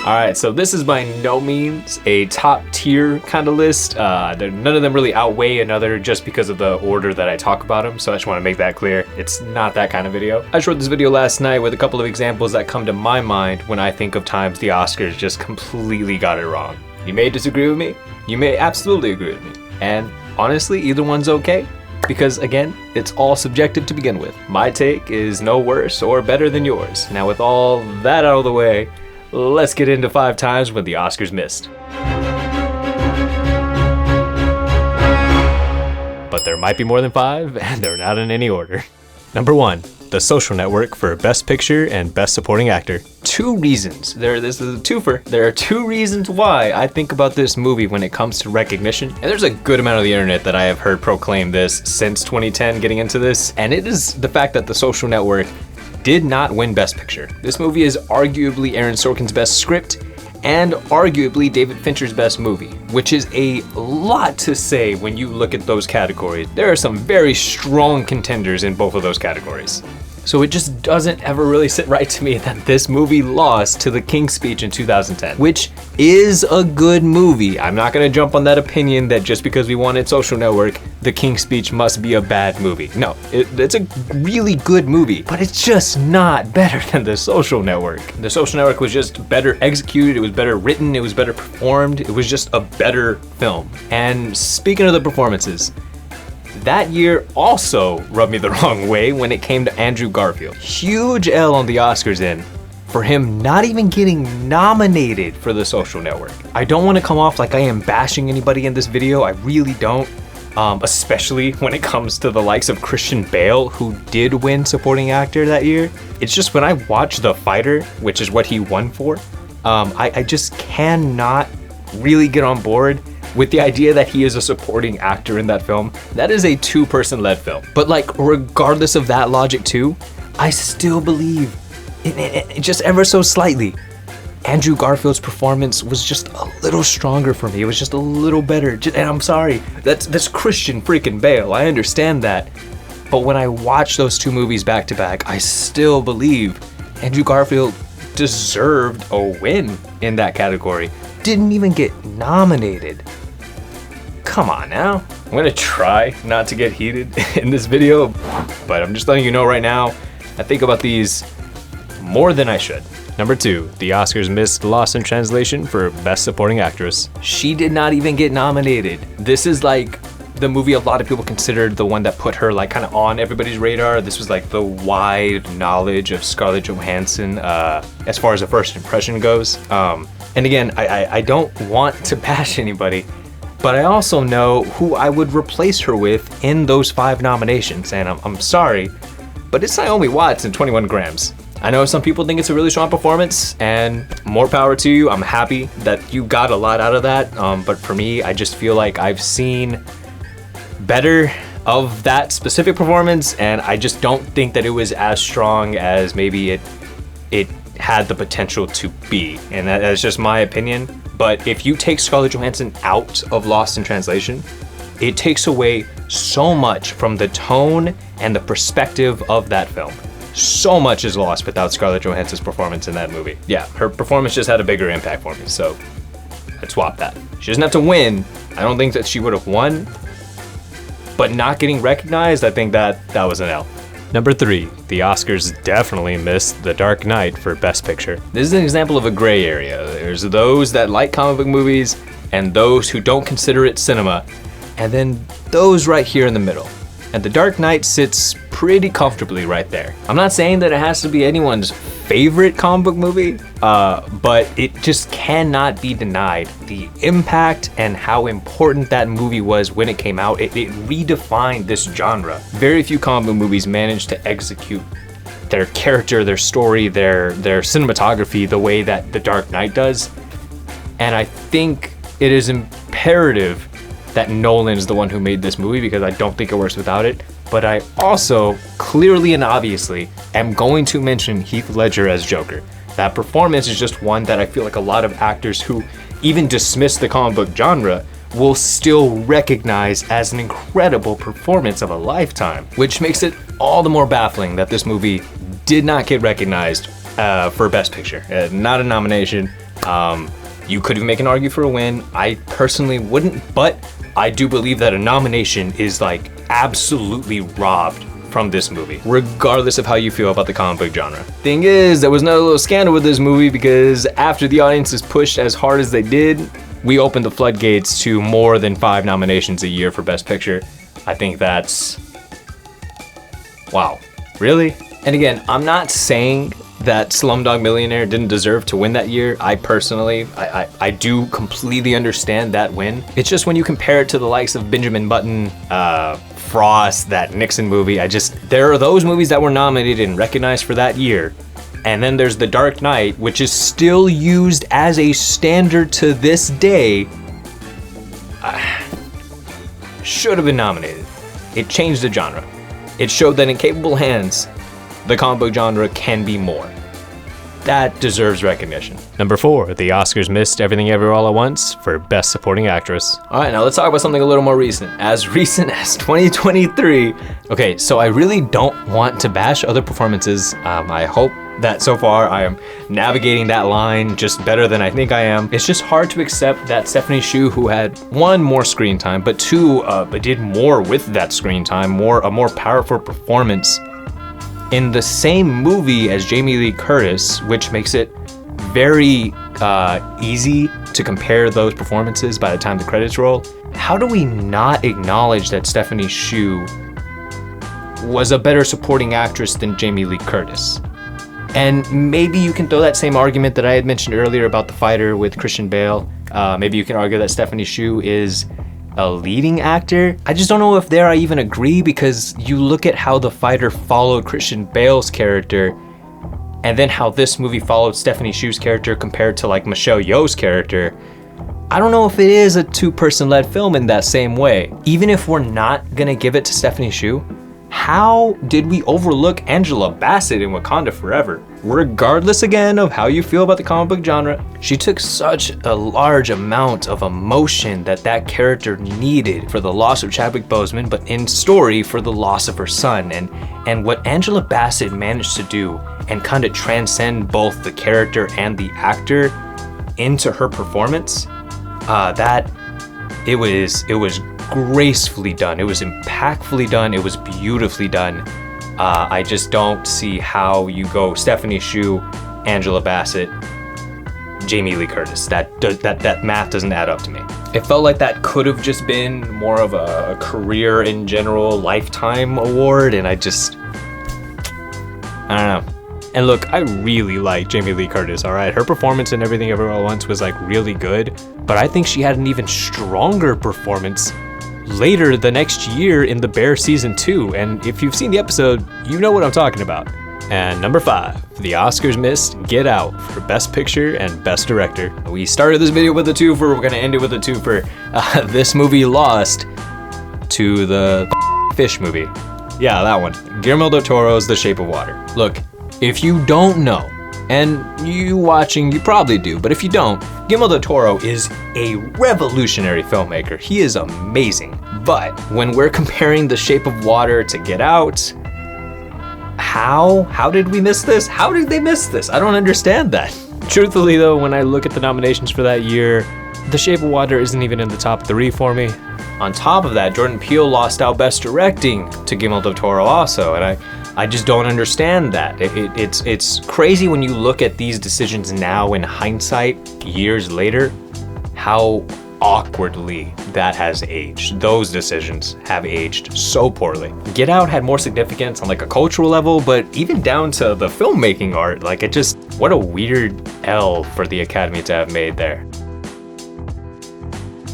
Alright, so this is by no means a top tier kind of list. None of them really outweigh another just because of the order that I talk about them, so I just want to make that clear. It's not that kind of video. I just wrote this video last night with a couple of examples that come to my mind when I think of times the Oscars just completely got it wrong. You may disagree with me, you may absolutely agree with me, and honestly, either one's okay. Because again, it's all subjective to begin with. My take is no worse or better than yours. Now with all that out of the way, let's get into 5 times when the Oscars missed. But there might be more than 5, and they're not in any order. Number 1, The Social Network for Best Picture and Best Supporting Actor. 2 reasons. This is a twofer. There are 2 reasons why I think about this movie when it comes to recognition. And there's a good amount of the internet that I have heard proclaim this since 2010 getting into this. And it is the fact that The Social Network did not win Best Picture. This movie is arguably Aaron Sorkin's best script and arguably David Fincher's best movie, which is a lot to say when you look at those categories. There are some very strong contenders in both of those categories. So it just doesn't ever really sit right to me that this movie lost to The King's Speech in 2010, which is a good movie. I'm not gonna jump on that opinion that just because we wanted Social Network, The King's Speech must be a bad movie. No, it's a really good movie, but it's just not better than The Social Network. The Social Network was just better executed, it was better written, it was better performed, it was just a better film. And speaking of the performances, that year also rubbed me the wrong way when it came to Andrew Garfield. Huge L on the Oscars for him not even getting nominated for The Social Network. I don't want to come off like I am bashing anybody in this video, I really don't. Especially when it comes to the likes of Christian Bale, who did win Supporting Actor that year. It's just when I watch The Fighter, which is what he won for, I just cannot really get on board with the idea that he is a supporting actor in that film. That is a 2-person led film. But like, regardless of that logic too, I still believe, it just ever so slightly, Andrew Garfield's performance was just a little stronger for me. It was just a little better. And I'm sorry, that's Christian freaking Bale, I understand that. But when I watch those 2 movies back to back, I still believe Andrew Garfield deserved a win in that category. Didn't even get nominated. Come on now. I'm gonna try not to get heated in this video, but I'm just letting you know right now, I think about these more than I should. Number 2, the Oscars missed Lost in Translation for Best Supporting Actress. She did not even get nominated. This is like the movie a lot of people considered the one that put her like kind of on everybody's radar. This was like the wide knowledge of Scarlett Johansson as far as a first impression goes. And again, I don't want to bash anybody, but I also know who I would replace her with in those 5 nominations. And I'm sorry, but it's Naomi Watts in 21 Grams. I know some people think it's a really strong performance, and more power to you. I'm happy that you got a lot out of that. But for me, I just feel like I've seen better of that specific performance, and I just don't think that it was as strong as maybe it had the potential to be. And that's just my opinion. But if you take Scarlett Johansson out of Lost in Translation, it takes away so much from the tone and the perspective of that film. So much is lost without Scarlett Johansson's performance in that movie. Yeah, her performance just had a bigger impact for me, so I'd swap that. She doesn't have to win. I don't think that she would have won, but not getting recognized, I think that was an L. Number 3, the Oscars definitely missed The Dark Knight for Best Picture. This is an example of a gray area. There's those that like comic book movies and those who don't consider it cinema, and then those right here in the middle. And The Dark Knight sits pretty comfortably right there. I'm not saying that it has to be anyone's favorite comic book movie, but it just cannot be denied. The impact and how important that movie was when it came out, it redefined this genre. Very few comic book movies managed to execute their character, their story, their cinematography the way that The Dark Knight does. And I think it is imperative that Nolan is the one who made this movie, because I don't think it works without it. But I also, clearly and obviously, am going to mention Heath Ledger as Joker. That performance is just one that I feel like a lot of actors who even dismiss the comic book genre will still recognize as an incredible performance of a lifetime, which makes it all the more baffling that this movie did not get recognized for Best Picture. Not a nomination, You could make an argument for a win. I personally wouldn't, but I do believe that a nomination is like absolutely robbed from this movie, regardless of how you feel about the comic book genre. Thing is, there was another little scandal with this movie because after the audiences pushed as hard as they did, we opened the floodgates to more than 5 nominations a year for Best Picture. I think that's... wow. Really? And again, I'm not saying that Slumdog Millionaire didn't deserve to win that year. I personally, I do completely understand that win. It's just when you compare it to the likes of Benjamin Button, Frost, that Nixon movie, there are those movies that were nominated and recognized for that year. And then there's The Dark Knight, which is still used as a standard to this day. Should have been nominated. It changed the genre. It showed that in capable hands, the comic book genre can be more. That deserves recognition. Number 4, the Oscars missed Everything Everywhere All at Once for Best Supporting Actress. All right, now let's talk about something a little more recent. As recent as 2023. Okay, so I really don't want to bash other performances. I hope that so far I am navigating that line just better than I think I am. It's just hard to accept that Stephanie Hsu, who had 1, more screen time, but 2, did more with that screen time, a more powerful performance in the same movie as Jamie Lee Curtis, which makes it very easy to compare those performances by the time the credits roll. How do we not acknowledge that Stephanie Hsu was a better supporting actress than Jamie Lee Curtis? And maybe you can throw that same argument that I had mentioned earlier about The Fighter with Christian Bale. Maybe you can argue that Stephanie Hsu is a leading actor. I just don't know if there I even agree, because you look at how The Fighter followed Christian Bale's character and then how this movie followed Stephanie Hsu's character compared to like Michelle Yeoh's character. I don't know if it is a 2-person led film in that same way. Even if we're not gonna give it to Stephanie Hsu, how did we overlook Angela Bassett in Wakanda Forever? Regardless again of how you feel about the comic book genre, she took such a large amount of emotion that character needed for the loss of Chadwick Boseman, but in story for the loss of her son. And what Angela Bassett managed to do and kind of transcend both the character and the actor into her performance, it was gracefully done. It was impactfully done. It was beautifully done. I just don't see how you go Stephanie Hsu, Angela Bassett, Jamie Lee Curtis. That math doesn't add up to me. It felt like that could have just been more of a career in general lifetime award, and I don't know. And look, I really like Jamie Lee Curtis, all right? Her performance in Everything Everywhere All at Once was like really good, but I think she had an even stronger performance later the next year in The Bear Season 2. And if you've seen the episode, you know what I'm talking about. And number 5, the Oscars missed Get Out for Best Picture and Best Director. We started this video with a twofer, we're gonna end it with a twofer. This movie lost to the fish movie. Yeah, that one. Guillermo del Toro's The Shape of Water. Look, if you don't know, and you watching, you probably do, but if you don't, Guillermo del Toro is a revolutionary filmmaker. He is amazing. But when we're comparing The Shape of Water to Get Out, how did we miss this? How did they miss this? I don't understand that. Truthfully though, when I look at the nominations for that year, The Shape of Water isn't even in the top 3 for me. On top of that, Jordan Peele lost out Best Directing to Guillermo del Toro also, and I just don't understand that. It's crazy when you look at these decisions now in hindsight, years later, how awkwardly that has aged. Those decisions have aged so poorly. Get Out had more significance on like a cultural level, but even down to the filmmaking art, like what a weird L for the Academy to have made there.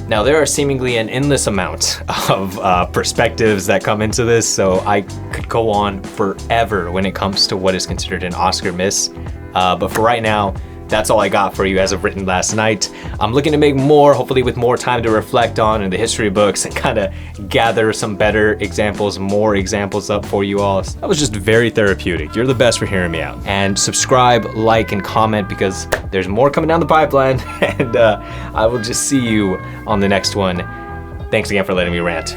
Now, there are seemingly an endless amount of perspectives that come into this, so I could go on forever when it comes to what is considered an Oscar miss. But for right now, that's all I got for you as of written last night. I'm looking to make more, hopefully with more time to reflect on in the history books and kind of gather some better examples, more examples up for you all. That was just very therapeutic. You're the best for hearing me out. And subscribe, like, and comment because there's more coming down the pipeline. And I will just see you on the next one. Thanks again for letting me rant.